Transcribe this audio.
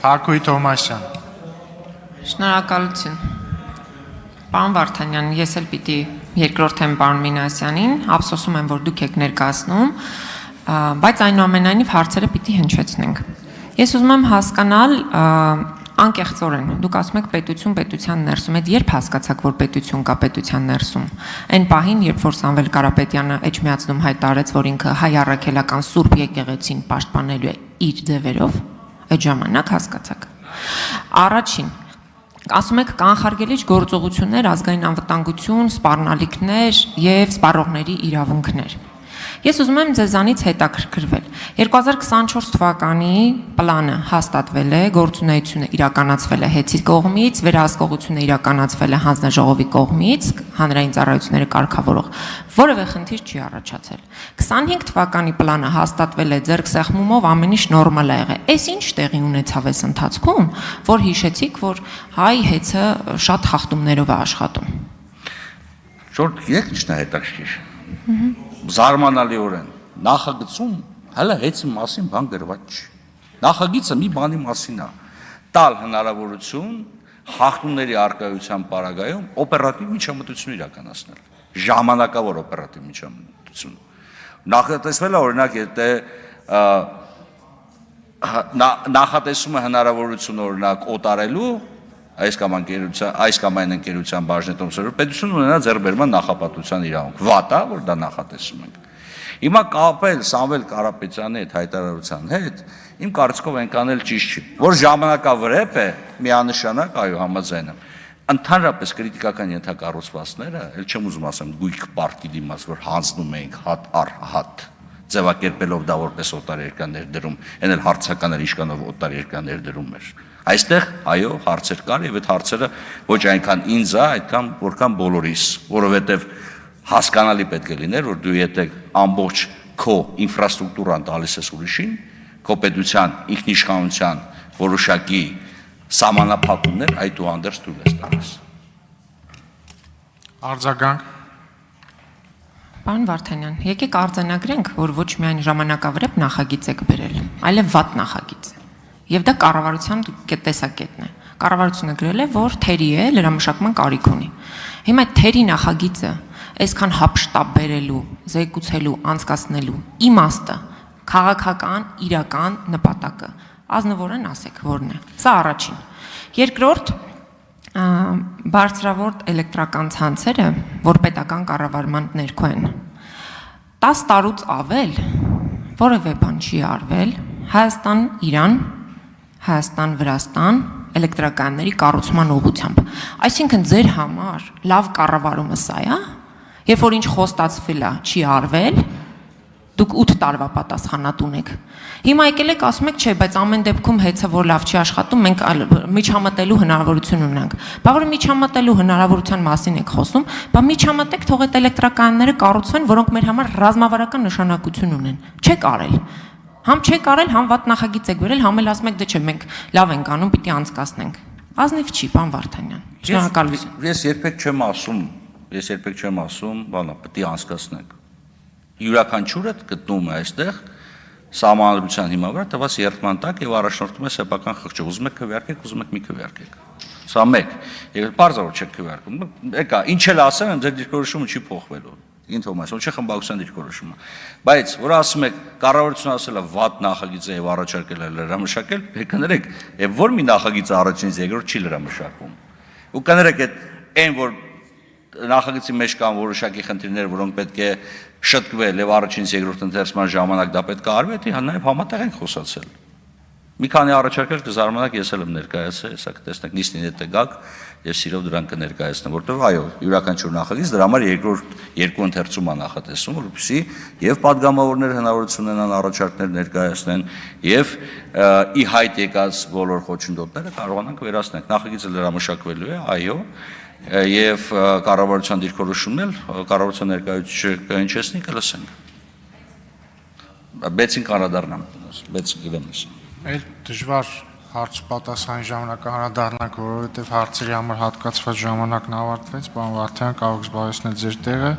Թակուի Թոմասյան։ Շնորհակալություն։ Պարոն Վարդանյան, ես էլ պիտի երկրորդեմ պարոն Մինասյանին, ափսոսում եմ, որ դուք եք ներկայացնում, բայց այնուամենայնիվ հարցերը պիտի հնչեցնենք։ Ես ուզում եմ հասկանալ անկեղծորեն, դուք ասում եք պետություն պետության ներսում, այդ երբ հասկացաք, որ պետություն կա պետության ներսում։ Այն պահին, երբ որ Սամվել Կարապետյանը Էջմիածնում հայտարարեց, որ ինքը հայ առաքելական Սուրբ եկեղեցին պաշտպանելու է իր ձևերով, այդ ժամանակ հասկացաք։ Առաջին, ասում եք կանխարգելիչ գործողություններ, ազգային անվտանգություն, սպառնալիքներ եւ սպառողների իրավունքներ։ Ես ուզում եմ ձեզանից հետաքրքրվել։ 2024 թվականի պլանը հաստատվել է, գործունեությունը իրականացվել է ՀԵՑ-ի կողմից, վերահսկողությունը իրականացվել է հանձնաժողովի կողմից, հանրային ծառայությունները կարգավորող, որևէ խնդիր չի առաջացել։ 25 թվականի պլանը հաստատվել է ձեռքսեղմումով, ամեն ինչ նորմալ է եղել։ Էս ինչ տեղի ունեցավ այս ընթացքում, որ հիշեցիք, որ հայ ՀԵՑ-ը շատ խախտումներով է աշխատում։ Շորտ ինչն է հետաքրքիր։ Զարմանալիորեն նախագծում հələ ՀԵՑ-ի մասին բան գրված չի։ Նախագիծը մի բանի մասին է՝ տալ հնարավորություն խախտումների արկայության պարագայում օպերատիվ միջամտություն իրականացնել, ժամանակավոր օպերատիվ միջամտություն։ Նախատեսվել է օրինակ նախատեսում է հնարավորություն օրինակ օտարելու այս կամ այն ընկերության բաժնետոմսերով պետություն ունենա ձեռքբերման նախապատվության իրավունք։ Վատ է, որ դա նախատեսում ենք։ Հիմա կապել Սամվել Կարապետյանի այդ հայտարարության հետ, իմ կարծիքով այնքան էլ ճիշտ չի, որ ժամանակավրեպ է, միանշանակ, այո, համաձայն եմ։ Ընդհանրապես քրիտիկական ենթակառուցվածքները, ել չեմ ուզում ասեմ գույք պարտքի դիմաց, որ հանձնում էինք հատ առ հատ, ձևակերպելով դա որպես օտարերկրյա ներդրում, այն էլ հարցական իշխանով օտարերկրյա ներդրում էր։ Այստեղ, այո, հարցեր կար եւ այդ հարցերը ոչ այնքան ինձ է, այդքան որքան բոլորիս, որովհետեւ հասկանալի պետք է լիներ, որ դու եթե ամբողջ քո ինֆրաստրուկտուրան տալիս ես ուրիշին, քո պետության ինքնիշխանության որոշակի սահմանափակումներ այդուհանդերձ դու ես տալիս։ Արձագանք։ Պարոն Վարդանյան, եկեք արձանագրենք, որ ոչ միայն ժամանակավրեպ նախագիծ եք բերել, այլև վատ նախագիծ։ Եվ դա կառավարության տեսակետն է։ Կառավարությունը գրել է, որ թերի է, լրամշակման կարիք ունի։ Հիմա այդ թերի նախագիծը այսքան հապշտապ բերելու, զեկուցելու, անցկացնելու իմաստը, քաղաքական, իրական նպատակը, ազնվորեն ասեք, որն է։ Սա առաջին։ Երկրորդ, բարձրավոր էլեկտրական ցանցերը, որ պետական կառավարման ներքո են, 10 տարուց ավել որևէ բան չի արվել Հայաստան-Իրան, Հայաստան-Վրաստան էլեկտրականների կառուցման ուղղությամբ։ Այսինքն ձեր համար լավ կառավարումը սա է, երբ որ ինչ խոստացվել է, չի արվել, դուք 8 տարվա պատասխանատուն եք։ Հիմա եկել եք ասում եք, չէ, բայց ամեն դեպքում ՀԵՑ-ը որ լավ չի աշխատում, մենք միջամտելու հնարավորություն ունենք։ Բա որ միջամտելու հնարավորության մասին եք խոսում, բա միջամտեք, թող այդ էլեկտրականները կառուցվեն, որոնք մեր համար ռազմավարական նշանակություն ունեն։ Չեք արել։ Համ չեք արել, համ վատ նախագիծ եք բերել, համ էլ ասում եք, դե չէ, մենք լավ ենք անում, պիտի անցկացնենք։ Ազնիվ չի, պարոն Վարդանյան։ Շնորհակալություն։ Ես երբեք չեմ ասում, բանա, պիտի անցկացնենք։ Յուրաքանչյուրը գտնում է այստեղ սահմանադրության հիման վրա տված երթման տակ եւ առաջնորդում է սեփական խղճով։ Ուզում եք քվեարկեք, ուզում եք մի քվեարկեք։ Սա մեկ։ Եվ բարձրավոր չեք քվեարկում։ Եկա, ինչ էլ ասեմ, ձեր դիրքորոշումը չի փոխվելու։ Ինթոմաս, ոչ խմբակցության դիրքորոշումը։ Բայց որ ասում եք, կառավարությունը ասել է վատ նախագիծ է եւ առաջարկել է լրամշակել, կներեք, եւ որ մի նախագիծը առաջինից երկրորդ չի լրամշակվում։ Ու կներեք այն որ նախագծի մեջ կան որոշակի խնդիրներ, որոնք պետք է շտկվել եւ առաջինից երկրորդ ընթերցման ժամանակ դա պետք է արվի, դա նաեւ համատեղ ենք խոսացել։ Մի քանի առաջարկել կզարմանաք, ես էլ եմ ներկայացել, հեսա կտեսնեք նիստին հետ գաք եւ սիրով դրանք կներկայացնեմ, որտեղ այո, յուրաքանչյուր նախագիծ դրա համար երկրորդ երկու ընթերցում է նախատեսվում, որպեսզի եւ падգամավորները հնարավորություն ունենան առաջարկներ ներկայացնեն եւ ի հայտ եկած բոլոր խոչընդոտները կարողանանք վերացնել։ Նախագիծը լրամշակվելու է, այո, եւ կառավարության դիրքորոշումն էլ կառավարության ներկայացուցիչը կհնչեցնի, կլսենք։ Բեցին կանադառնամ, բեցին գիտեմ։ Այլ դժվար հարց պատասխանի ժամանակը անդառնանք, որովհետև հարցերի համար հատկացված ժամանակն ավարտվեց, պարոն Վարդանյան, կարող եք զբաղեցնել ձեր տեղը։